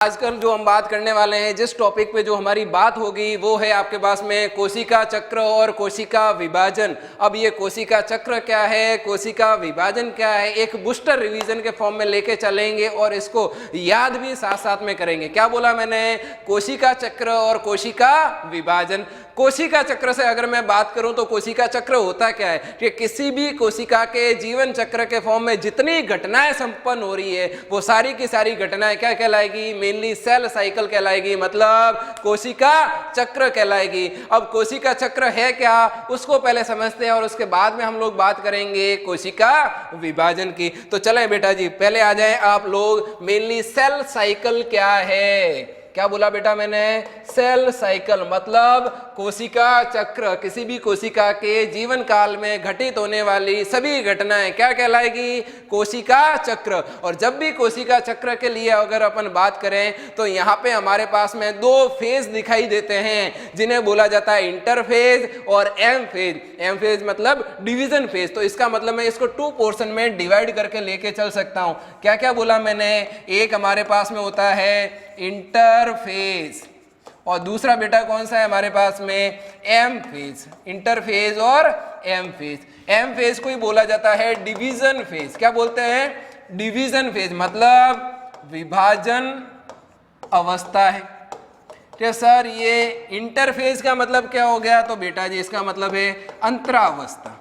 आजकल जो हम बात करने वाले हैं, जिस टॉपिक पे जो हमारी बात होगी वो है आपके पास में कोशिका चक्र और कोशिका विभाजन। अब ये कोशिका चक्र क्या है, कोशिका विभाजन क्या है, एक बूस्टर रिवीजन के फॉर्म में लेके चलेंगे और इसको याद भी साथ साथ में करेंगे। क्या बोला मैंने? कोशिका चक्र और कोशिका विभाजन। कोशिका चक्र से अगर मैं बात करूं तो कोशिका चक्र होता क्या है कि किसी भी कोशिका के जीवन चक्र के फॉर्म में जितनी घटनाएं संपन्न हो रही है वो सारी की सारी घटनाएं क्या कहलाएगी? मेनली सेल साइकिल कहलाएगी, मतलब कोशिका चक्र कहलाएगी। अब कोशिका चक्र है क्या, उसको पहले समझते हैं और उसके बाद में हम लोग बात करेंगे कोशिका विभाजन की। तो चलें बेटा जी, पहले आ जाएं आप लोग, मेनली सेल साइकिल क्या है? क्या बोला बेटा मैंने? सेल साइकिल मतलब कोशिका चक्र। किसी भी कोशिका के जीवन काल में घटित होने वाली सभी घटनाएं क्या कहलाएगी? कोशिका चक्र। और जब भी कोशिका चक्र के लिए अगर अपन बात करें तो यहाँ पे हमारे पास में दो फेज दिखाई देते हैं जिन्हें बोला जाता है इंटरफेज और एम फेज। एम फेज मतलब डिवीजन फेज। तो इसका मतलब मैं इसको टू पोर्शन में डिवाइड करके लेके चल सकता हूँ। क्या क्या बोला मैंने? एक हमारे पास में होता है इंटरफेज और दूसरा बेटा कौन सा है हमारे पास में? M phase. इंटरफेज और एम फेज। एम फेज को ही बोला जाता है डिवीजन फेज। क्या बोलते हैं? डिवीजन फेज मतलब विभाजन अवस्था है। तो सर ये इंटरफेज का मतलब क्या हो गया? तो बेटा जी इसका मतलब है अंतरावस्था।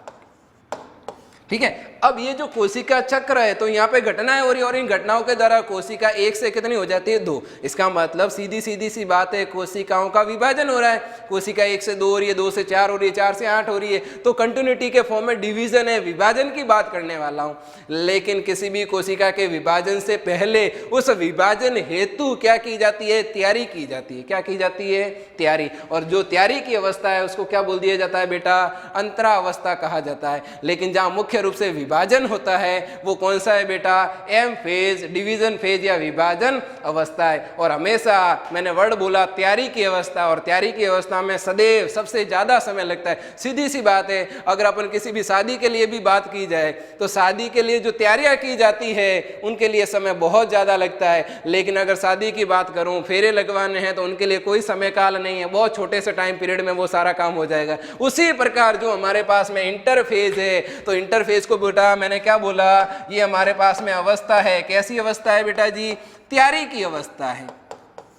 ठीक है। अब ये जो कोशिका चक्र है तो यहाँ पे घटनाएं हो रही है और इन घटनाओं के द्वारा कोशिका एक से कितनी हो जाती है? दो। इसका मतलब सीधी सी बात है, कोशिकाओं का विभाजन हो रहा है। कोशिका एक से दो हो रही है, दो से चार हो रही है, चार से आठ हो रही है। तो कंटिन्यूटी के फॉर्म में डिवीजन है, विभाजन की बात करने वाला हूँ। लेकिन किसी भी कोशिका के विभाजन से पहले उस विभाजन हेतु क्या की जाती है? तैयारी की जाती है। क्या की जाती है? तैयारी। और जो तैयारी की अवस्था है उसको क्या बोल दिया जाता है बेटा? अंतरावस्था कहा जाता है। लेकिन जहाँ मुख्य रूप से विभाजन होता है वो कौन सा है बेटा? एम फेज, डिवीजन फेज या विभाजन अवस्था है। और हमेशा मैंने वर्ड बोला तैयारी की अवस्था, और तैयारी की अवस्था में सदैव सबसे ज्यादा समय लगता है। सीधी सी बात है, अगर अपन किसी भी शादी के लिए भी बात की जाए तो शादी के लिए जो तैयारियां की जाती है उनके लिए समय बहुत ज्यादा लगता है। लेकिन अगर शादी की बात करूं, फेरे लगवाने हैं तो उनके लिए कोई समय काल नहीं है, बहुत छोटे से टाइम पीरियड में वो सारा काम हो जाएगा। उसी प्रकार जो हमारे पास में इंटरफेज है, तो इंटरफेज को बेटा मैंने क्या बोला? ये हमारे पास में अवस्था है। कैसी अवस्था है बेटा जी? तैयारी की अवस्था है।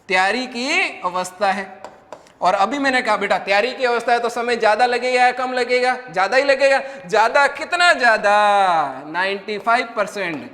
तैयारी की अवस्था है। और अभी मैंने कहा बेटा तैयारी की अवस्था है तो समय ज्यादा लगेगा या कम लगेगा? ज्यादा ही लगेगा। ज्यादा कितना? ज्यादा 95%।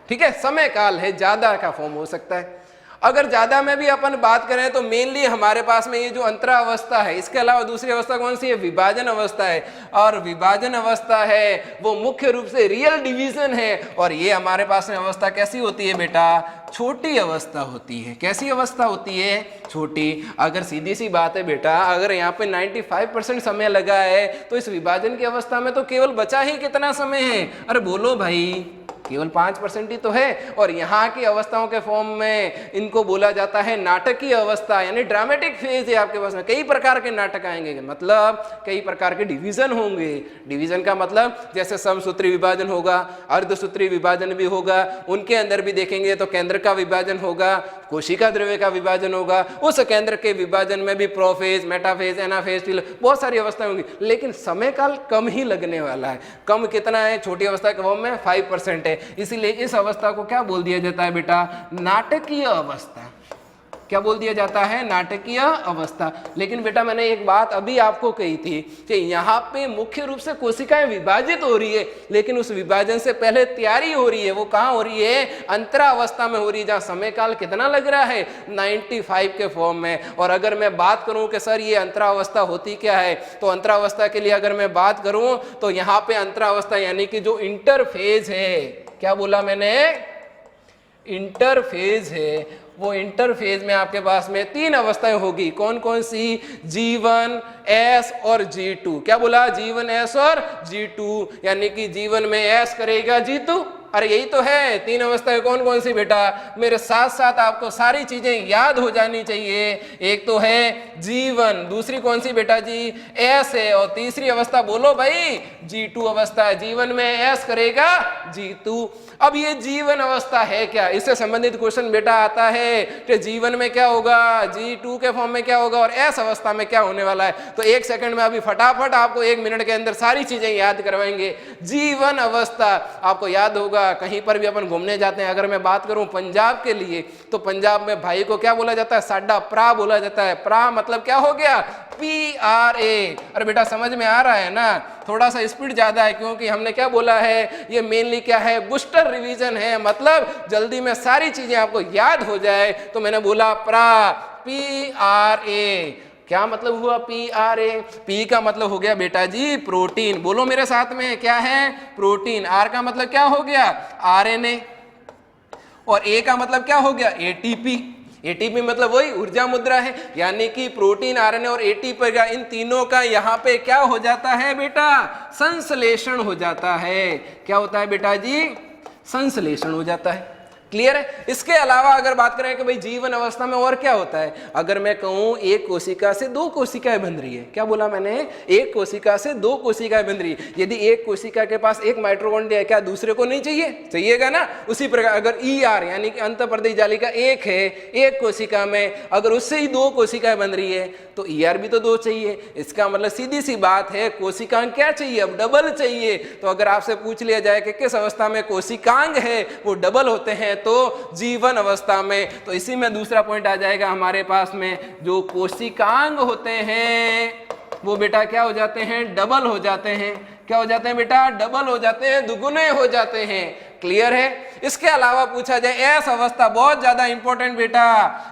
ठीक है, समय काल है, ज्यादा का फॉर्म हो सकता है। अगर ज्यादा में भी अपन बात करें तो मेनली हमारे पास में ये जो अंतरावस्था है, इसके अलावा दूसरी अवस्था कौन सी है? विभाजन अवस्था है। और विभाजन अवस्था है वो मुख्य रूप से रियल डिवीजन है। और ये हमारे पास में अवस्था कैसी होती है बेटा? छोटी अवस्था होती है। कैसी अवस्था होती है? छोटी। अगर सीधी सी बात है बेटा, अगर यहाँ पे 95% समय लगा है तो इस विभाजन की अवस्था में तो केवल बचा ही कितना समय है? अरे बोलो भाई, केवल 5% ही तो है। और यहाँ की अवस्थाओं के फॉर्म में इनको बोला जाता है नाटकीय अवस्था, यानी ड्रामेटिक फेज है आपके पास में। कई प्रकार के नाटक आएंगे, मतलब कई प्रकार के डिवीजन होंगे। डिवीजन का मतलब जैसे समसूत्री विभाजन होगा, अर्धसूत्री विभाजन भी होगा, उनके अंदर भी देखेंगे तो केंद्र का विभाजन होगा, कोशिका द्रव्य का विभाजन होगा। उस केंद्र के विभाजन में भी प्रोफेज, मेटाफेज, एनाफेज, बहुत सारी अवस्थाएं होंगी। लेकिन समय काल कम ही लगने वाला है। कम कितना है? छोटी अवस्था के फॉर्म में 5% है। इसीलिए इस अवस्था को क्या बोल दिया जाता है बेटा? नाटकीय अवस्था। क्या बोल दिया जाता है? नाटकीय अवस्था। लेकिन बेटा मैंने एक बात अभी आपको कही थी कि यहाँ पे मुख्य रूप से कोशिकाएं विभाजित हो रही है, लेकिन उस विभाजन से पहले तैयारी हो रही है। वो कहाँ हो रही है? अंतरावस्था में हो रही है, जहाँ समय काल कितना लग रहा है? 95 के फॉर्म में। और अगर मैं बात करूं कि सर ये अंतरावस्था होती क्या है, तो अंतरावस्था के लिए अगर मैं बात करूं तो यहाँ पे अंतरावस्था यानी कि जो इंटरफेज है, क्या बोला मैंने? इंटरफेज है। वो इंटरफेज में आपके पास में 3 अवस्थाएं होगी। कौन कौन सी? G1, S और G2। क्या बोला? G1, S और G2। यानी कि G1 में S करेगा G2 अरे यही तो है, 3 अवस्थाएं कौन कौन सी बेटा? मेरे साथ साथ आपको सारी चीजें याद हो जानी चाहिए। एक तो है जीवन, दूसरी कौन सी बेटा जी? एस है, और तीसरी अवस्था बोलो भाई G2 अवस्था है। जीवन में एस करेगा G2। अब ये जीवन अवस्था है क्या, इससे संबंधित क्वेश्चन बेटा आता है कि जीवन में क्या होगा, G2 के फॉर्म में क्या होगा और एस अवस्था में क्या होने वाला है। तो 1 सेकंड में अभी फटाफट आपको 1 मिनट के अंदर सारी चीजें याद करवाएंगे। जीवन अवस्था आपको याद होगा, कहीं पर भी अपन घूमने जाते हैं, अगर मैं बात करूं पंजाब के लिए, तो पंजाब में भाई को क्या बोला जाता है? साडा प्रा बोला जाता है। प्रा मतलब क्या हो गया? PRA। अरे बेटा समझ में आ रहा है ना? थोड़ा सा स्पीड ज्यादा है क्योंकि हमने क्या बोला है, ये मेनली क्या है, बूस्टर रिवीजन है, मतलब जल्दी में सारी चीजें आपको याद हो जाए। तो मैंने बोला प्रा, PRA। क्या मतलब हुआ PRA? P का मतलब हो गया बेटा जी प्रोटीन, बोलो मेरे साथ में, क्या है? प्रोटीन। R का मतलब क्या हो गया? RNA। और A का मतलब क्या हो गया? ATP। ATP मतलब वही ऊर्जा मुद्रा है, यानी कि प्रोटीन, RNA और ATP का, इन तीनों का यहाँ पे क्या हो जाता है बेटा? संश्लेषण हो जाता है। क्या होता है बेटा जी? संश्लेषण हो जाता है। क्लियर है? इसके अलावा अगर बात करें कि भाई जीवन अवस्था में और क्या होता है, अगर मैं कहूं एक कोशिका से 2 कोशिकाएं बन रही है, क्या बोला मैंने? एक कोशिका से 2 कोशिकाएं बन रही है। यदि एक कोशिका के पास एक माइटोकॉन्ड्रिया है, क्या दूसरे को नहीं चाहिए? चाहिएगा ना। उसी प्रकार अगर ER यानी कि अंतःप्रदेश जालिका 1 है एक कोशिका में, अगर उससे ही 2 कोशिकाएं बन रही है तो ER भी तो 2 चाहिए। इसका मतलब सीधी सी बात है, कोशिकांग क्या चाहिए? अब डबल चाहिए। तो अगर आपसे पूछ लिया जाए कि किस अवस्था में कोशिकांग है वो डबल होते हैं, तो जीवन अवस्था में। तो इसी में दूसरा पॉइंट आ जाएगा हमारे पास में, जो कोशिकांग होते हैं वो बेटा क्या हो जाते हैं? डबल हो जाते हैं। क्या हो जाते हैं बेटा? डबल हो जाते हैं, दुगुने हो जाते हैं। क्लियर है? इसके अलावा पूछा जाए एस अवस्था, बहुत ज्यादा इंपॉर्टेंट बेटा,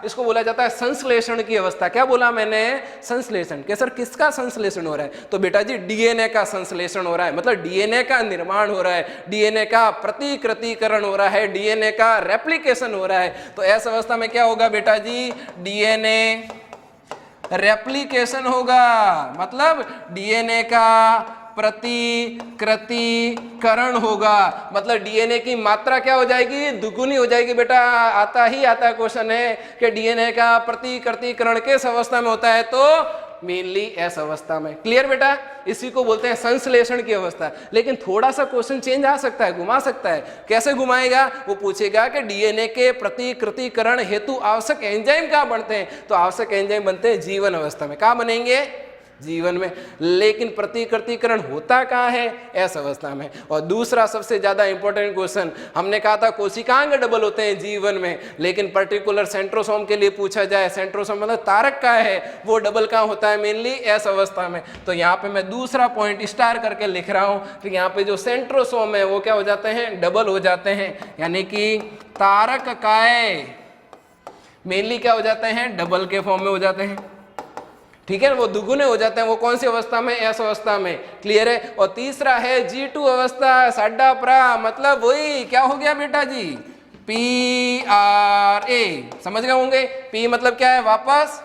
इसको बोला जाता है संश्लेषण की अवस्था। क्या बोला मैंने? संश्लेषण। क्या सर किसका संश्लेषण हो रहा है? तो बेटा जी DNA का संश्लेषण हो रहा है, मतलब DNA का निर्माण हो रहा है, DNA का प्रतिकृतिकरण हो रहा है, DNA का रेप्लिकेशन हो रहा है। तो एस अवस्था में क्या होगा बेटा जी? DNA रेप्लिकेशन होगा, मतलब DNA का प्रतिकृतिकरण होगा, मतलब DNA की मात्रा क्या हो जाएगी? दुगुनी हो जाएगी। बेटा आता ही आता क्वेश्चन है कि DNA का प्रतिकृतिकरण किस अवस्था में होता है? तो मेनली एस अवस्था में। क्लियर बेटा? इसी को बोलते हैं संश्लेषण की अवस्था। लेकिन थोड़ा सा क्वेश्चन चेंज आ सकता है, घुमा सकता है। कैसे घुमाएगा? वो पूछेगा कि DNA के प्रतिकृतिकरण हेतु आवश्यक एंजाइम कहाँ बनते हैं? तो आवश्यक एंजाइम बनते हैं जीवन अवस्था में। कहाँ बनेंगे? जीवन में। लेकिन प्रतिकृतिकरण होता कहाँ है? एस अवस्था में। और दूसरा सबसे ज्यादा इंपॉर्टेंट क्वेश्चन, हमने कहा था कोशिकांग डबल होते हैं जीवन में, लेकिन पर्टिकुलर सेंट्रोसोम के लिए पूछा जाए, सेंट्रोसोम मतलब तारक का है, वो डबल कहाँ होता है? मेनली एस अवस्था में। तो यहाँ पे मैं दूसरा पॉइंट स्टार करके लिख रहा हूँ कि यहाँ पे जो सेंट्रोसोम है वो क्या हो जाते हैं? डबल हो जाते हैं, यानी कि तारक काय मेनली क्या हो जाते हैं? डबल के फॉर्म में हो जाते हैं। ठीक है, वो दुगुने हो जाते हैं। वो कौन सी अवस्था में? एस अवस्था में। क्लियर है? और तीसरा है G2 अवस्था, साडा प्रा, मतलब वही क्या हो गया बेटा जी? PRA। समझ गए होंगे? P मतलब क्या है? वापस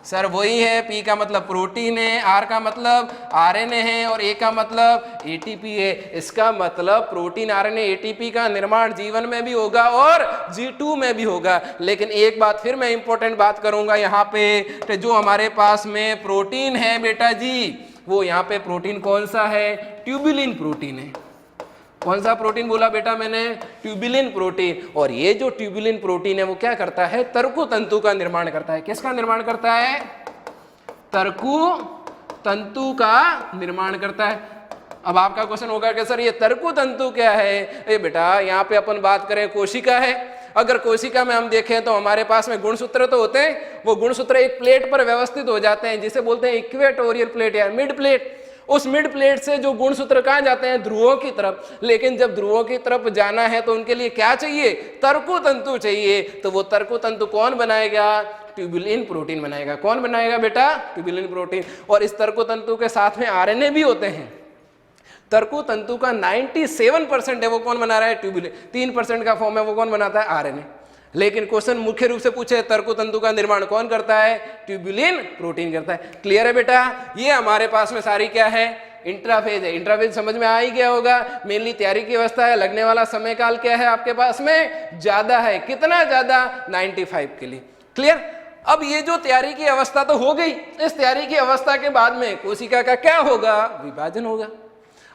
सर वही है। P का मतलब प्रोटीन है, R का मतलब RNA है और A का मतलब ATP है। इसका मतलब प्रोटीन, RNA, ATP का निर्माण जीवन में भी होगा और G2 में भी होगा। लेकिन एक बात फिर मैं इंपॉर्टेंट बात करूंगा यहाँ पे, कि जो हमारे पास में प्रोटीन है बेटा जी, वो यहाँ पे प्रोटीन कौन सा है? ट्यूबुलिन प्रोटीन है। कौन सा प्रोटीन बोला बेटा मैंने? Tubulin protein. और ये जो ट्यूबुलिन प्रोटीन है वो क्या करता है? तर्कु तंतु का निर्माण करता है। किसका निर्माण करता है? तर्कु तंतु का निर्माण करता है। अब आपका क्वेश्चन होगा कि सर ये तर्कु तंतु क्या है? ये बेटा यहाँ पे अपन बात करें कोशिका है। अगर कोशिका में हम देखें तो हमारे पास में गुणसूत्र तो होते हैं, वो गुणसूत्र एक प्लेट पर व्यवस्थित हो जाते हैं, जिसे बोलते हैं इक्वेटोरियल प्लेट या मिड प्लेट। उस मिड प्लेट से जो गुणसूत्र कहाँ जाते हैं? ध्रुवों की तरफ। लेकिन जब ध्रुवों की तरफ जाना है तो उनके लिए क्या चाहिए? तर्कु तंतु चाहिए। तो वो तर्कु तंतु कौन बनाएगा? ट्यूबुलिन प्रोटीन बनाएगा। कौन बनाएगा बेटा? Tubulin protein. और इस तर्कु तंतु के साथ में RNA भी होते हैं। तर्कु तंतु का 97% है वो कौन बना रहा है? ट्यूबुलिन। 3% का फॉर्म है वो कौन बनाता है? RNA। लेकिन क्वेश्चन मुख्य रूप से पूछे तर्कु तंतु का निर्माण कौन करता है? ट्यूबुलिन प्रोटीन करता है। क्लियर है बेटा? ये हमारे पास में सारी क्या है? इंट्राफेज है। इंट्राफेज समझ में आ ही गया होगा, मेनली तैयारी की अवस्था है, लगने वाला समय काल क्या है आपके पास में, ज्यादा है। कितना ज्यादा, 95 के लिए। क्लियर। अब ये जो तैयारी की अवस्था तो हो गई, इस तैयारी की अवस्था के बाद में कोशिका का क्या होगा, विभाजन होगा।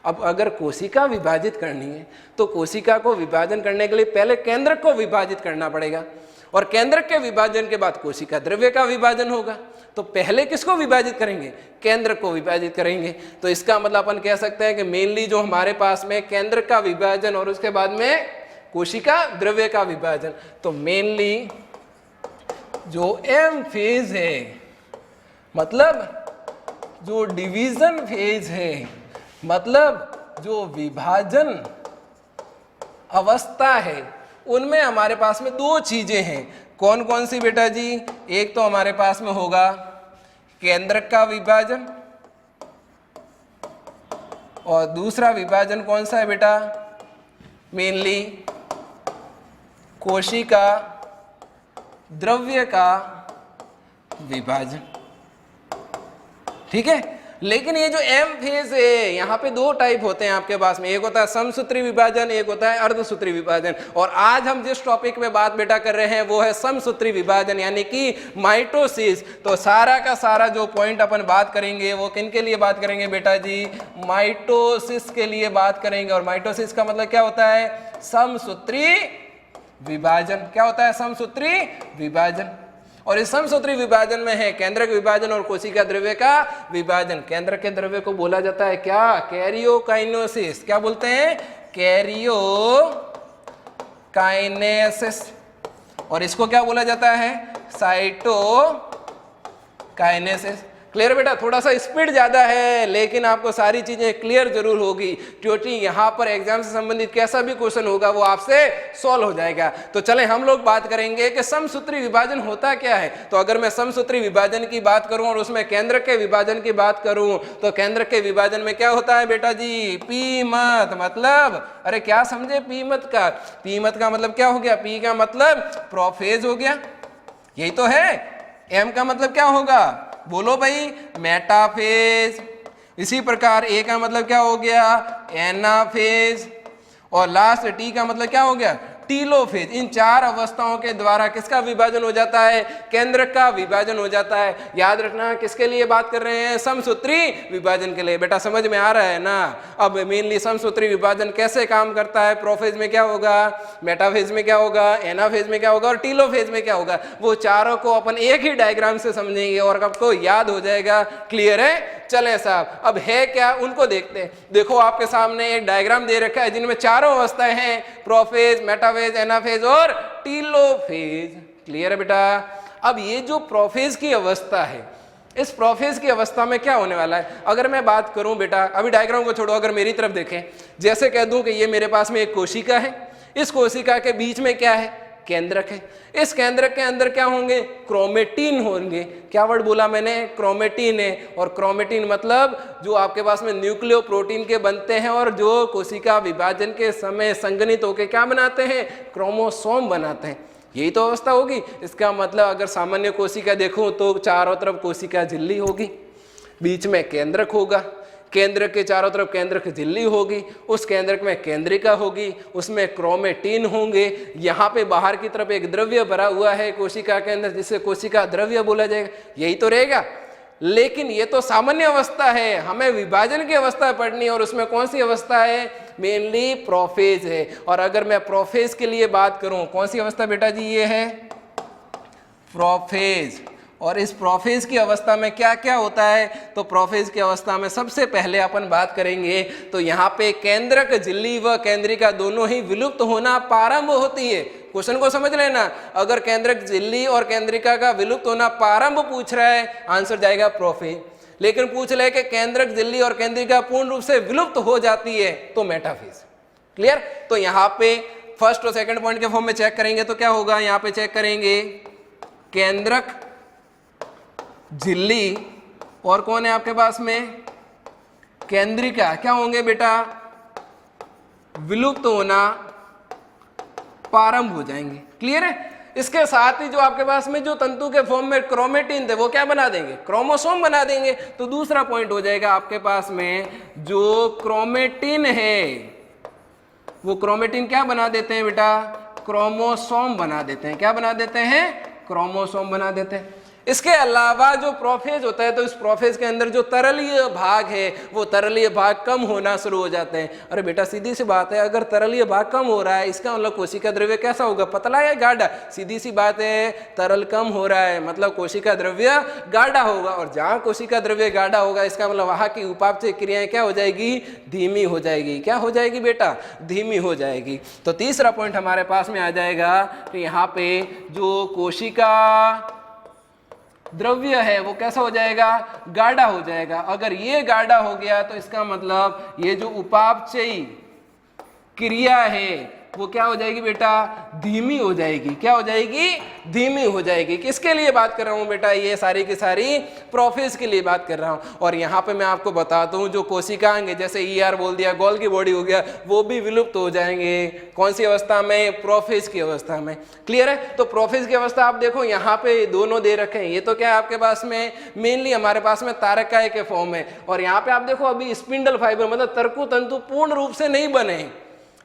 अब अगर कोशिका विभाजित करनी है तो कोशिका को विभाजन करने के लिए पहले केंद्रक को विभाजित करना पड़ेगा, और केंद्रक के विभाजन के बाद कोशिका द्रव्य का विभाजन होगा। तो पहले किसको विभाजित करेंगे, केंद्रक को विभाजित करेंगे। तो इसका मतलब अपन कह सकते हैं कि मेनली जो हमारे पास में केंद्रक का विभाजन और उसके बाद में कोशिका द्रव्य का विभाजन, तो मेनली जो एम फेज है, मतलब जो डिवीजन फेज है, मतलब जो विभाजन अवस्था है, उनमें हमारे पास में दो चीजें हैं। कौन कौन सी बेटा जी, एक तो हमारे पास में होगा केंद्रक का विभाजन, और दूसरा विभाजन कौन सा है बेटा, मेनली कोशिका द्रव्य का विभाजन। ठीक है। लेकिन ये जो एम फेज है, यहाँ पे दो टाइप होते हैं आपके पास में, एक होता है समसूत्री विभाजन, एक होता है अर्धसूत्री विभाजन। और आज हम जिस टॉपिक में बात बेटा कर रहे हैं वो है समसूत्री विभाजन, यानी कि माइटोसिस। तो सारा का सारा जो पॉइंट अपन बात करेंगे वो किन के लिए बात करेंगे बेटा जी, माइटोसिस के लिए बात करेंगे। और माइटोसिस का मतलब क्या होता है, समसूत्री विभाजन। क्या होता है, समसूत्री विभाजन। और इस समसूत्री विभाजन में है केंद्रक विभाजन और कोशिका द्रव्य का विभाजन। केंद्रक के द्रव्य को बोला जाता है क्या, कैरियोकाइनेसिस। क्या बोलते हैं, कैरियोकाइनेसिस। और इसको क्या बोला जाता है, साइटोकाइनेसिस। क्लियर बेटा, थोड़ा सा स्पीड ज्यादा है लेकिन आपको सारी चीजें क्लियर जरूर होगी, क्योंकि यहाँ पर एग्जाम से संबंधित कैसा भी क्वेश्चन होगा वो आपसे सॉल्व हो जाएगा। तो चले हम लोग बात करेंगे कि समसूत्री विभाजन होता क्या है। तो अगर मैं समसूत्री विभाजन की बात करूं और उसमें केंद्रक के विभाजन की बात करूं, तो केंद्रक के विभाजन में क्या होता है बेटा जी, पी मत, मतलब अरे क्या समझे पी मत का, पी मत का मतलब क्या हो गया, पी का मतलब प्रोफेज हो गया, यही तो है। एम का मतलब क्या होगा, बोलो भाई, मेटाफेज। इसी प्रकार ए का मतलब क्या हो गया, एनाफेज। और लास्ट टी का मतलब क्या हो गया, टीलोफेज। इन चार अवस्थाओं के द्वारा किसका विभाजन हो जाता है, केंद्रक का विभाजन हो जाता है। याद रखना किसके लिए बात कर रहे हैं, समसूत्री विभाजन के लिए। बेटा समझ में आ रहा है ना। अब मेनली समसूत्री विभाजन कैसे काम करता है, प्रोफेज में क्या होगा, मेटाफेज में क्या होगा, एनाफेज में क्या होगा और टीलोफेज में क्या होगा, वो चारों को अपन एक ही डायग्राम से समझेंगे और आपको याद हो जाएगा। क्लियर है। चले साहब, अब है क्या उनको देखते हैं। देखो आपके सामने एक डायग्राम दे रखा है जिनमें चारों अवस्थाएं हैं, प्रोफेज, मेटाफेज, एनाफेज और टीलोफेज। क्लियर है बेटा। अब ये जो प्रोफेज की अवस्था है, इस प्रोफेज की अवस्था में क्या होने वाला है, अगर मैं बात करूं बेटा, अभी डायग्राम को छोड़ो, अगर मेरी तरफ देखें, जैसे कह दूं कि ये मेरे पास में एक कोशिका है, इस कोशिका के बीच में क्या है, केंद्रक है। इस केंद्रक के अंदर क्या होंगे, क्रोमेटिन होंगे। क्या वर्ड बोला मैंने, क्रोमेटिन है। और क्रोमेटिन मतलब जो आपके पास में न्यूक्लियो प्रोटीन के बनते हैं और जो कोशिका विभाजन के समय संघनित होकर क्या बनाते हैं, क्रोमोसोम बनाते हैं। यही तो अवस्था होगी। इसका मतलब अगर सामान्य कोशिका देखूं तो चारों तरफ कोशिका झिल्ली होगी, बीच में केंद्रक होगा, केंद्रक के चारों तरफ केंद्रक झिल्ली होगी, उस केंद्रक में केंद्रिका होगी, उसमें क्रोमेटिन होंगे। यहाँ पे बाहर की तरफ एक द्रव्य भरा हुआ है कोशिका के अंदर, जिसे कोशिका द्रव्य बोला जाएगा। यही तो रहेगा। लेकिन ये तो सामान्य अवस्था है, हमें विभाजन की अवस्था पढ़नी है और उसमें कौन सी अवस्था है, मेनली प्रोफेज है। और अगर मैं प्रोफेज के लिए बात करूं, कौन सी अवस्था बेटा जी, ये है प्रोफेज। और इस प्रोफेज की अवस्था में क्या क्या होता है, तो प्रोफेज की अवस्था में सबसे पहले अपन बात करेंगे तो यहाँ पे केंद्रक झिल्ली व केंद्रिका दोनों ही विलुप्त होना प्रारंभ होती है। क्वेश्चन को समझ लेना, अगर केंद्रक झिल्ली और केंद्रिका का विलुप्त होना प्रारंभ पूछ रहा है, आंसर जाएगा प्रोफेज। लेकिन पूछ ले कि केंद्रक झिल्ली और केंद्रिका पूर्ण रूप से विलुप्त हो जाती है, तो मेटाफेज। क्लियर। तो यहाँ पे फर्स्ट और सेकंड पॉइंट के फॉर्म में चेक करेंगे तो क्या होगा, यहाँ पे चेक करेंगे केंद्रक झिल्ली और कौन है आपके पास में, केंद्रिका, क्या होंगे बेटा, विलुप्त होना प्रारंभ हो जाएंगे। क्लियर है। इसके साथ ही जो आपके पास में जो तंतु के फॉर्म में क्रोमेटिन थे वो क्या बना देंगे, क्रोमोसोम बना देंगे। तो दूसरा पॉइंट हो जाएगा आपके पास में जो क्रोमेटिन है वो क्रोमेटिन क्या बना देते हैं बेटा, क्रोमोसोम बना देते हैं। क्या बना देते हैं, क्रोमोसोम बना देते हैं। इसके अलावा जो प्रोफेज होता है तो इस प्रोफेज के अंदर जो तरलीय भाग है वो तरलीय भाग कम होना शुरू हो जाते हैं। अरे बेटा सीधी सी बात है, अगर तरलीय भाग कम हो रहा है इसका मतलब कोशिका द्रव्य कैसा होगा, पतला या गाढ़ा। सीधी सी बात है, तरल कम हो रहा है मतलब कोशिका द्रव्य गाढ़ा होगा, और जहाँ कोशिका द्रव्य गाढ़ा होगा इसका मतलब वहाँ की उपापचय क्रियाएं क्या हो जाएगी, धीमी हो जाएगी। क्या हो जाएगी बेटा, धीमी हो जाएगी। तो तीसरा पॉइंट हमारे पास में आ जाएगा कि यहाँ पे जो कोशिका द्रव्य है वो कैसा हो जाएगा, गाढ़ा हो जाएगा। अगर ये गाढ़ा हो गया तो इसका मतलब ये जो उपापचयी क्रिया है वो क्या हो जाएगी बेटा, धीमी हो जाएगी। क्या हो जाएगी, धीमी हो जाएगी। किसके लिए बात कर रहा हूं बेटा, ये सारी की सारी प्रोफेज के लिए बात कर रहा हूं। और यहाँ पे मैं आपको बताता हूँ जो कोशिकांग जैसे ईआर बोल दिया, गोल्गी बॉडी हो गया, वो भी विलुप्त हो जाएंगे। कौन सी अवस्था में, प्रोफेज की अवस्था में। क्लियर है। तो प्रोफेज की अवस्था आप देखो यहाँ पे दोनों दे रखे हैं। ये तो क्या है आपके पास में, मेनली हमारे पास में तारकाय के फॉर्म है, और यहाँ पे आप देखो अभी स्पिंडल फाइबर मतलब तर्कु तंतु पूर्ण रूप से नहीं बने।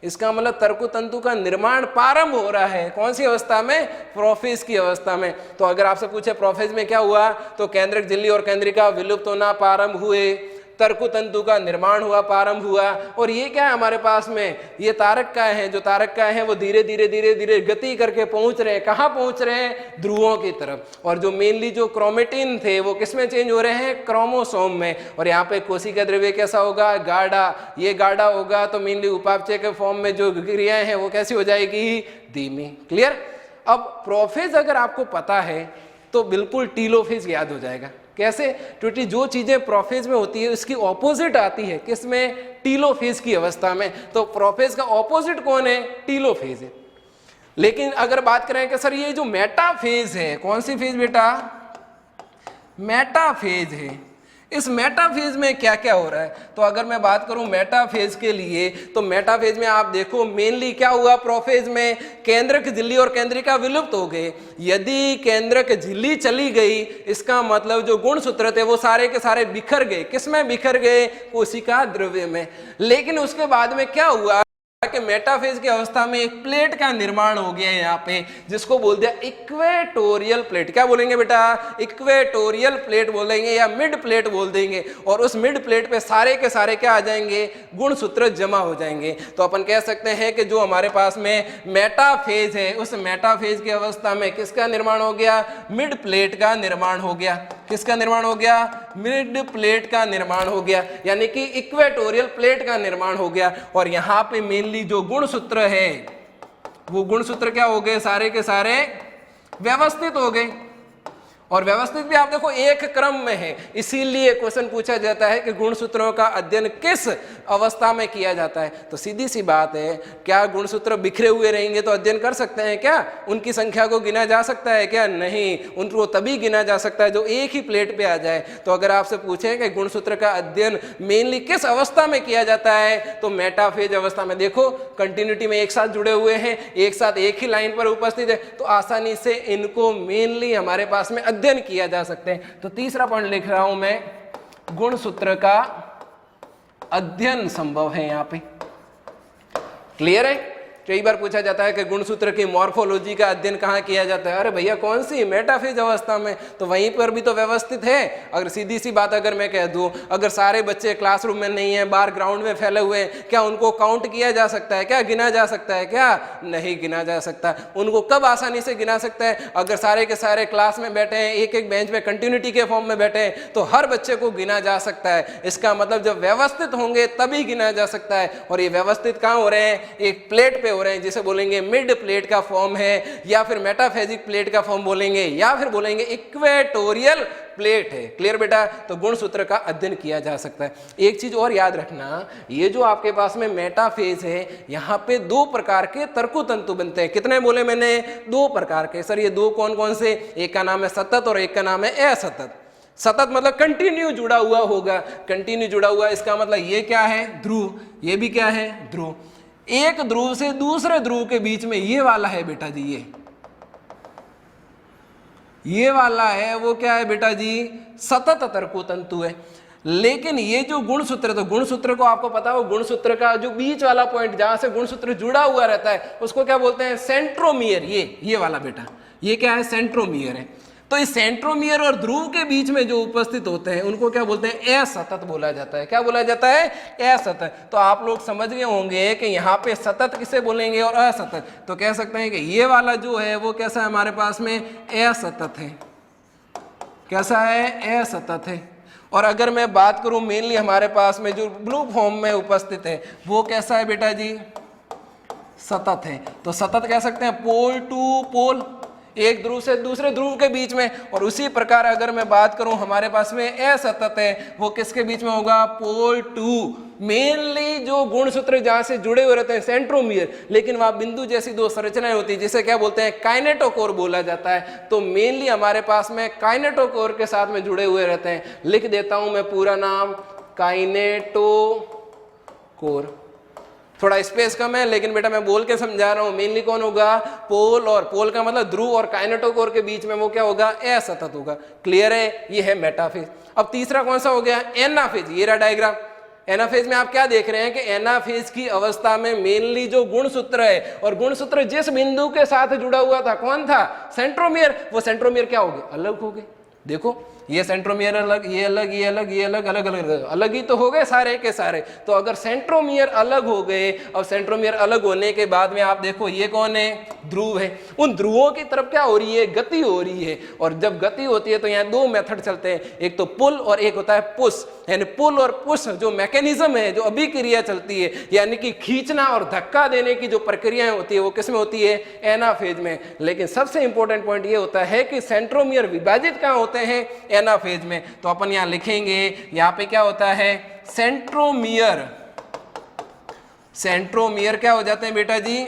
इसका मतलब तर्कु तंतु का निर्माण प्रारंभ हो रहा है। कौन सी अवस्था में, प्रोफेज की अवस्था में। तो अगर आपसे पूछे प्रोफेज में क्या हुआ, तो केंद्रक झिल्ली और केंद्रिका विलुप्त होना प्रारंभ हुए, तर्कु तंतु का निर्माण हुआ, प्रारंभ हुआ। और ये क्या है हमारे पास में, ये तारककाय है। जो तारककाय है वो धीरे धीरे धीरे धीरे गति करके पहुंच रहे हैं। कहाँ पहुंच रहे हैं, ध्रुवों की तरफ। और जो मेनली जो क्रोमेटिन थे वो किस में चेंज हो रहे हैं, क्रोमोसोम में। और यहाँ पे कोशिका द्रव्य कैसा होगा, गाढ़ा। ये गाढ़ा होगा तो मेनली उपापचय के फॉर्म में जो क्रियाएं हैं वो कैसी हो जाएगी, धीमी। क्लियर। अब प्रोफेज अगर आपको पता है तो बिल्कुल टीलोफेज याद हो जाएगा। कैसे, क्योंकि जो चीजें प्रोफेज में होती है उसकी ऑपोजिट आती है किसमें, टीलोफेज की अवस्था में। तो प्रोफेज का ऑपोजिट कौन है, टीलोफेज है। लेकिन अगर बात करें कि सर ये जो मेटाफेज है, कौन सी फेज बेटा, मेटाफेज है। इस मेटाफेज में क्या क्या हो रहा है, तो अगर मैं बात करूं मेटाफेज के लिए, तो मेटाफेज में आप देखो मेनली क्या हुआ, प्रोफेज में केंद्रक झिल्ली और केंद्रिका विलुप्त हो गए। यदि केंद्रक झिल्ली चली गई इसका मतलब जो गुणसूत्र थे वो सारे के सारे बिखर गए। किसमें बिखर गए, कोशिका द्रव्य में। लेकिन उसके बाद में क्या हुआ कि मेटाफेज की अवस्था में एक प्लेट का निर्माण हो गया यहाँ पे, जिसको बोल दिया इक्वेटोरियल प्लेट। क्या बोलेंगे बेटा, इक्वेटोरियल प्लेट बोलेंगे या मिड प्लेट बोल देंगे। और उस मिड प्लेट पे सारे के सारे क्या आ जाएंगे, गुणसूत्र जमा हो जाएंगे। तो अपन कह सकते हैं कि जो हमारे पास में मेटाफेज है उस मेटाफेज की अवस्था में किसका निर्माण हो गया, मिड प्लेट का निर्माण हो गया। किसका निर्माण हो गया, मिड प्लेट का निर्माण हो गया, यानी कि इक्वेटोरियल प्लेट का निर्माण हो गया। और यहाँ पे मेनली जो गुणसूत्र है वो गुणसूत्र क्या हो गए, सारे के सारे व्यवस्थित हो गए। और व्यवस्थित भी आप देखो एक क्रम में है। इसीलिए क्वेश्चन पूछा जाता है कि गुणसूत्रों का अध्ययन किस अवस्था में किया जाता है। तो सीधी सी बात है, क्या गुणसूत्र बिखरे हुए रहेंगे तो अध्ययन कर सकते हैं क्या, उनकी संख्या को गिना जा सकता है क्या, नहीं। उनको तभी गिना जा सकता है जो एक ही प्लेट पे आ जाए। तो अगर आपसे पूछे कि गुणसूत्र का अध्ययन मेनली किस अवस्था में किया जाता है, तो मेटाफेज अवस्था में। देखो कंटिन्यूटी में एक साथ जुड़े हुए हैं, एक साथ एक ही लाइन पर उपस्थित है, तो आसानी से इनको मेनली हमारे पास में अध्ययन किया जा सकते हैं। तो तीसरा पॉइंट लिख रहा हूं मैं, गुणसूत्र का अध्ययन संभव है यहां पे। क्लियर है। कई बार पूछा जाता है कि गुणसूत्र की मॉर्फोलॉजी का अध्ययन कहाँ किया जाता है। अरे भैया कौन सी, मेटाफेज अवस्था में, तो वहीं पर भी तो व्यवस्थित है। अगर सीधी सी बात अगर मैं कह दूं, अगर सारे बच्चे क्लासरूम में नहीं है, बाहर ग्राउंड में फैले हुए हैं, क्या उनको काउंट किया जा सकता है क्या, गिना जा सकता है क्या, नहीं गिना जा सकता। उनको कब आसानी से गिना सकता है, अगर सारे के सारे क्लास में बैठे हैं, एक एक बेंच में कंटिन्यूटी के फॉर्म में बैठे हैं, तो हर बच्चे को गिना जा सकता है। इसका मतलब जब व्यवस्थित होंगे तभी गिना जा सकता है। और ये व्यवस्थित कहाँ हो रहे हैं, एक प्लेट पे हो रहे हैं, जिसे बोलेंगे मिड प्लेट का फॉर्म है, या फिर मेटाफेजिक प्लेट का फॉर्म बोलेंगे, या फिर बोलेंगे इक्वेटोरियल प्लेट है। क्लियर बेटा। तो गुणसूत्र का अध्ययन किया जा सकता है। एक चीज और याद रखना, ये जो आपके पास में मेटाफेज है, यहाँ पे दो प्रकार के तर्कु तंतु बनते हैं। कितने बोले मैंने, दो प्रकार के। सर ये दो कौन कौन से, एक का नाम है सतत और एक का नाम है असतत। सतत मतलब कंटिन्यू जुड़ा हुआ होगा, कंटिन्यू जुड़ा हुआ, इसका मतलब ये क्या है, ध्रुव, ये भी क्या है, ध्रुव। एक ध्रुव से दूसरे ध्रुव के बीच में ये वाला है बेटा जी, ये वाला है वो क्या है बेटा जी, सतत तर्कु तंतु है। लेकिन ये जो गुणसूत्र, तो गुणसूत्र को आपको पता हो, गुणसूत्र का जो बीच वाला पॉइंट जहां से गुणसूत्र जुड़ा हुआ रहता है उसको क्या बोलते हैं, सेंट्रोमियर। ये वाला बेटा, ये क्या है, सेंट्रोमियर है। तो इस सेंट्रोमियर और ध्रुव के बीच में जो उपस्थित होते हैं उनको क्या बोलते हैं, असतत बोला जाता है। क्या बोला जाता है, असतत। तो आप लोग समझ गए होंगे कि यहाँ पे सतत किसे बोलेंगे और असतत। तो कह सकते हैं कि ये वाला जो है वो कैसा है हमारे पास में, असतत है। कैसा है, असतत है। और अगर मैं बात करूं मेनली हमारे पास में जो ब्लू फॉर्म में उपस्थित है वो कैसा है बेटा जी, सतत है। तो सतत कह सकते हैं पोल टू पोल, एक ध्रुव से दूसरे ध्रुव के बीच में। और उसी प्रकार अगर मैं बात करूं हमारे पास में असतत है, वो किसके बीच में होगा, पोल टू। मेनली जो गुणसूत्र जहां से जुड़े हुए रहते हैं सेंट्रोमियर, लेकिन वहां बिंदु जैसी दो संरचनाएं होती है जिसे क्या बोलते हैं, काइनेटोकोर बोला जाता है। तो मेनली हमारे पास में काइनेटोकोर के साथ में जुड़े हुए रहते हैं। लिख देता हूं मैं पूरा नाम, काइनेटोकोर। थोड़ा स्पेस कम है लेकिन बेटा मैं बोल के समझा रहा हूं। मेनली कौन होगा, पोल, और पोल का मतलब ध्रुव, और काइनेटोकोर के बीच में वो क्या होगा, असतत होगा। क्लियर है, ये है मेटाफेज। अब तीसरा कौन सा हो गया, एनाफेज। ये रहा डायग्राम। एनाफेज में आप क्या देख रहे हैं कि एनाफेज की अवस्था में मेनली जो गुणसूत्र है, और गुणसूत्र जिस बिंदु के साथ जुड़ा हुआ था कौन था, सेंट्रोमियर, वो सेंट्रोमियर क्या हो गए, अलग हो गए। देखो ये सेंट्रोमियर अलग, ये अलग, ये अलग, ये अलग, अलग अलग अलग ही तो हो गए सारे के सारे। तो अगर सेंट्रोमियर अलग हो गए, अब सेंट्रोमियर अलग होने के बाद में आप देखो ये कौन है, ध्रुव है। उन ध्रुवों की तरफ क्या हो रही है, गति हो रही है। और जब गति होती है तो यहाँ दो मेथड चलते हैं, एक तो पुल और एक होता है पुश। यानी पुल और पुश जो मैकेनिज्म है, जो अभिक्रिया चलती है, यानी कि खींचना और धक्का देने की जो प्रक्रियाएं होती है वो किस में होती है, एनाफेज में। लेकिन सबसे इंपॉर्टेंट पॉइंट ये होता है कि सेंट्रोमियर विभाजित कहाँ होते हैं, एनाफेज में। तो अपन यहां लिखेंगे, यहां पे क्या होता है, सेंट्रोमियर। सेंट्रोमियर क्या हो जाते हैं बेटा जी,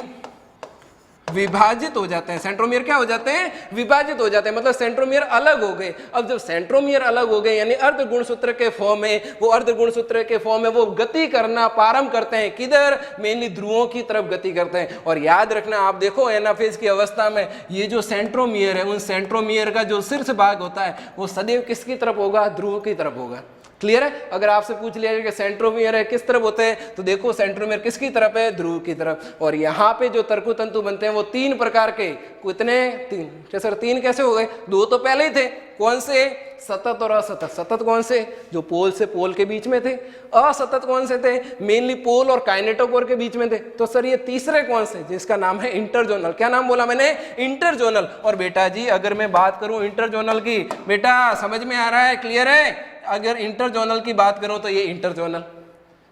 विभाजित हो जाते हैं। सेंट्रोमियर क्या हो जाते हैं, विभाजित हो जाते हैं, मतलब सेंट्रोमियर अलग हो गए। अब जब सेंट्रोमियर अलग हो गए यानी अर्ध गुणसूत्र के फॉर्म में, वो अर्ध गुणसूत्र के फॉर्म में वो गति करना प्रारंभ करते हैं। किधर, मेनली ध्रुवों की तरफ गति करते हैं। और याद रखना, आप देखो एनाफेज की अवस्था में ये जो सेंट्रोमियर है, उन सेंट्रोमियर का जो शीर्ष भाग होता है वो सदैव किसकी तरफ होगा, ध्रुव की तरफ होगा। क्लियर है। अगर आपसे पूछ लिया जाए कि सेंट्रोमियर है किस तरफ होते हैं, तो देखो सेंट्रोमियर किसकी तरफ है, ध्रुव की तरफ। और यहाँ पे जो तर्कु तंतु बनते हैं वो तीन प्रकार के, कितने, तीन। सर तीन कैसे हो गए, दो तो पहले ही थे। कौन से, सतत और असतत। सतत कौन से, जो पोल से पोल के बीच में थे। असतत कौन से थे, मेनली पोल और काइनेटोकोर के बीच में थे। तो सर ये तीसरे कौन से, जिसका नाम है इंटरजोनल। क्या नाम बोला मैंने, इंटरजोनल। और बेटा जी अगर मैं बात करूं इंटरजोनल की, बेटा समझ में आ रहा है, क्लियर है। अगर इंटरजोनल की बात करूं तो ये इंटरजोनल,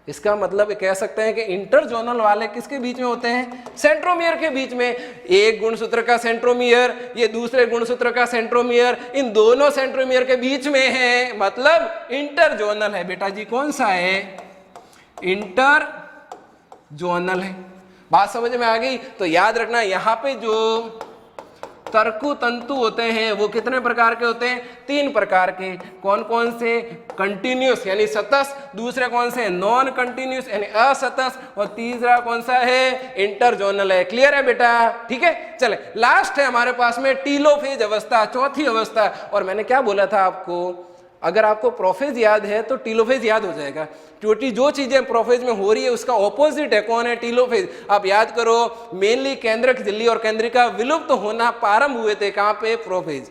इसका मतलब कह सकते हैं कि इंटरजोनल वाले किसके बीच में होते हैं, सेंट्रोमियर के बीच में। एक गुणसूत्र का सेंट्रोमियर, ये दूसरे गुणसूत्र का सेंट्रोमियर, इन दोनों सेंट्रोमियर के बीच में है, मतलब इंटरजोनल है। बेटा जी कौन सा है, इंटरजोनल है। बात समझ में आ गई। तो याद रखना यहाँ पे जो तर्कु तंतु होते हैं वो कितने प्रकार के होते हैं, तीन प्रकार के। कौन कौन से, कंटिन्यूस यानी सतत, दूसरे कौन से, नॉन कंटिन्यूस यानी असतत, और तीसरा कौन सा है, इंटरजोनल है। क्लियर है बेटा, ठीक है। चले लास्ट है हमारे पास में टीलोफेज अवस्था, चौथी अवस्था। और मैंने क्या बोला था आपको, अगर आपको प्रोफेज याद है तो टीलोफेज याद हो जाएगा, क्योंकि जो चीजें प्रोफेज में हो रही है उसका ऑपोजिट है, कौन है, टीलोफेज। आप याद करो, मेनली केंद्रक झिल्ली और केंद्रिका विलुप्त होना प्रारंभ हुए थे, कहां पे, प्रोफेज।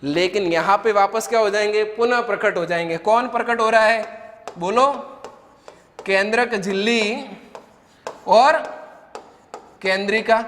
लेकिन यहां पे वापस क्या हो जाएंगे, पुनः प्रकट हो जाएंगे। कौन प्रकट हो रहा है, बोलो, केंद्रक झिल्ली और केंद्रिका।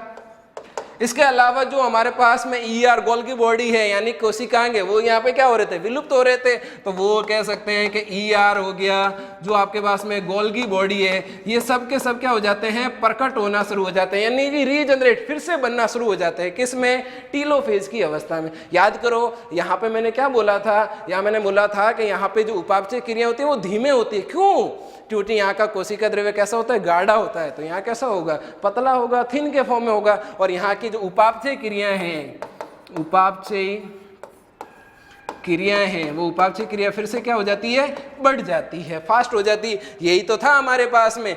इसके अलावा जो हमारे पास में ईआर गोल्गी बॉडी है यानी कोशिकाएं, वो यहाँ पे क्या हो रहे थे, विलुप्त हो रहे थे। तो वो कह सकते हैं कि ईआर हो गया, जो आपके पास में गोल्गी बॉडी है, ये सब के सब क्या हो जाते हैं, प्रकट होना शुरू हो जाते हैं, यानी कि रीजनरेट, फिर से बनना शुरू हो जाते हैं। किसमें, टीलोफेज की अवस्था में। याद करो यहाँ पे मैंने क्या बोला था, यहाँ मैंने बोला था कि यहाँ पे जो उपापचय क्रिया होती है वो धीमे होती है। क्यों, क्योंकि यहाँ का कोशिका द्रव्य कैसा होता है, गाढ़ा होता है। तो यहाँ कैसा होगा, पतला होगा, थिन के फॉर्म में होगा। और यहाँ की जो उपापचय क्रियाएं हैं, उपापचय क्रियाएं हैं, वो उपापचय क्रिया फिर से क्या हो जाती है, बढ़ जाती है, फास्ट हो जाती है। यही तो था हमारे पास में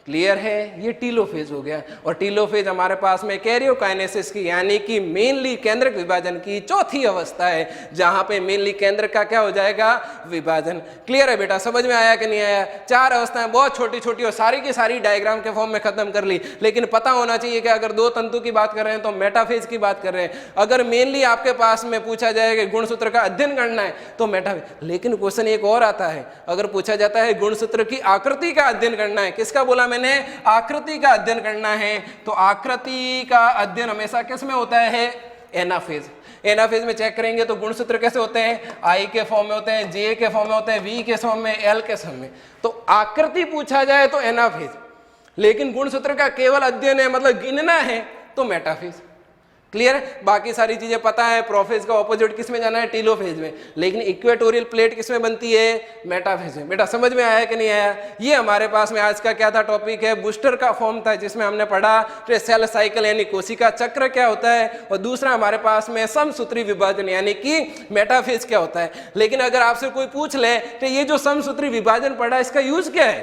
क्लियर है, ये टीलोफेज हो गया। और टीलोफेज हमारे पास में कैरियोकाइनेसिस की यानी कि मेनली केंद्रक विभाजन की चौथी अवस्था है, जहां पे मेनली केंद्र का क्या हो जाएगा, विभाजन। क्लियर है बेटा, समझ में आया कि नहीं आया? 4 अवस्थाएं बहुत छोटी छोटी और सारी की सारी डायग्राम के फॉर्म में खत्म कर ली, लेकिन पता होना चाहिए कि अगर 2 तंतु की बात कर रहे हैं तो मेटाफेज की बात कर रहे हैं। अगर मेनली आपके पास में पूछा जाए कि गुणसूत्र का अध्ययन करना है तो मेटाफेज। लेकिन क्वेश्चन एक और आता है, अगर पूछा जाता है गुणसूत्र की आकृति का अध्ययन करना है, किसका बोला मैंने, आकृति का अध्ययन करना है, तो आकृति का अध्ययन हमेशा किस में होता है, एनाफेज। एनाफेज में चेक करेंगे तो गुणसूत्र कैसे होते हैं, आई के फॉर्म में होते हैं, जे के फॉर्म में होते हैं, वी के फॉर्म में, एल के फॉर्म में। तो आकृति पूछा जाए तो एनाफेज, लेकिन गुणसूत्र का केवल अध्ययन है मतलब गिनना है तो मेटाफेज। क्लियर है, बाकी सारी चीजें पता है। प्रोफेज का ऑपोजिट किस में जाना है, टीलोफेज में, लेकिन इक्वेटोरियल प्लेट किस में बनती है, मेटाफेज में। बेटा समझ में आया कि नहीं आया? ये हमारे पास में आज का क्या था, टॉपिक है बूस्टर का फॉर्म था, जिसमें हमने पढ़ा सेल साइकिल यानी कोशिका चक्र क्या होता है, और दूसरा हमारे पास में समसूत्री विभाजन यानी कि मेटाफेज क्या होता है। लेकिन अगर आपसे कोई पूछ ले तो ये जो समसूत्री विभाजन पढ़ा इसका यूज क्या है,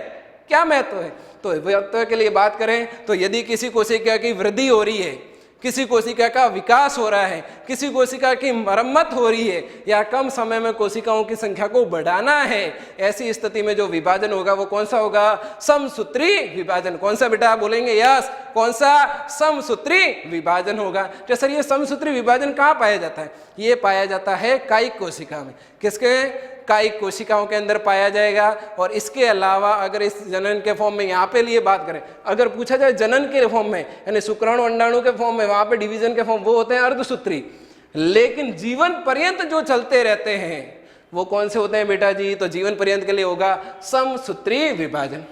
क्या महत्व है, तो महत्व के लिए बात करें तो यदि किसी कोशिका की वृद्धि हो रही है, किसी कोशिका का विकास हो रहा है, किसी कोशिका की मरम्मत हो रही है, या कम समय में कोशिकाओं की संख्या को बढ़ाना है, ऐसी स्थिति में जो विभाजन होगा वो कौन सा होगा, समसूत्री विभाजन। कौन सा बेटा बोलेंगे, यस, कौन सा, समसूत्री विभाजन होगा। तो सर ये समसूत्री विभाजन कहाँ पाया जाता है, ये पाया जाता है कायिक कोशिका में। किसके, कायिक कोशिकाओं के अंदर पाया जाएगा। और इसके अलावा अगर इस जनन के फॉर्म में यहाँ पे लिए बात करें, अगर पूछा जाए जनन के फॉर्म में यानी शुक्राणु अंडाणु के फॉर्म में, वहां पे डिवीजन के फॉर्म वो होते हैं अर्धसूत्री। लेकिन जीवन पर्यंत जो चलते रहते हैं वो कौन से होते हैं बेटा जी, तो जीवन पर्यंत के लिए होगा समसूत्री विभाजन।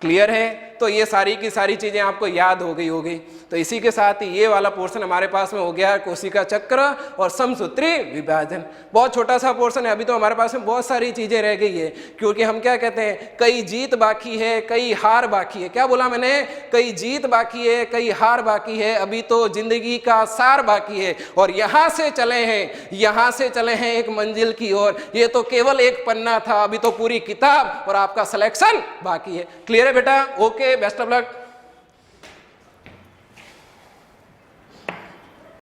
क्लियर है, तो ये सारी की सारी चीजें आपको याद हो गई होगी। तो इसी के साथ ही ये वाला पोर्शन हमारे पास में हो गया कोशिका चक्र और समसूत्री विभाजन। बहुत छोटा सा पोर्शन है, अभी तो हमारे पास में बहुत सारी चीजें रह गई है, क्योंकि हम क्या कहते हैं, कई जीत बाकी है, कई हार बाकी है। क्या बोला मैंने, कई जीत बाकी है, कई हार बाकी है, अभी तो जिंदगी का सार बाकी है। और यहां से चले हैं, यहां से चले हैं एक मंजिल की ओर। ये तो केवल एक पन्ना था, अभी तो पूरी किताब और आपका सिलेक्शन बाकी है। क्लियर है बेटा, ओके, बेस्ट ऑफ लक।